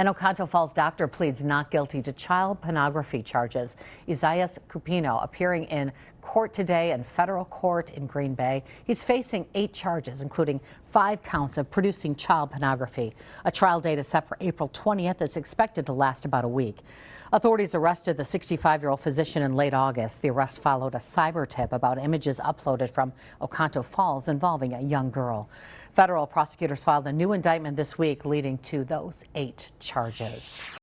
An Oconto Falls doctor pleads not guilty to child pornography charges. Isaias Cupino appearing in court today in federal court in Green Bay. He's facing 8 charges, including 5 counts of producing child pornography. A trial date is set for April 20th. It's expected to last about a week. Authorities arrested the 65-year-old physician in late August. The arrest followed a cyber tip about images uploaded from Oconto Falls involving a young girl. Federal prosecutors filed a new indictment this week, leading to those 8 charges.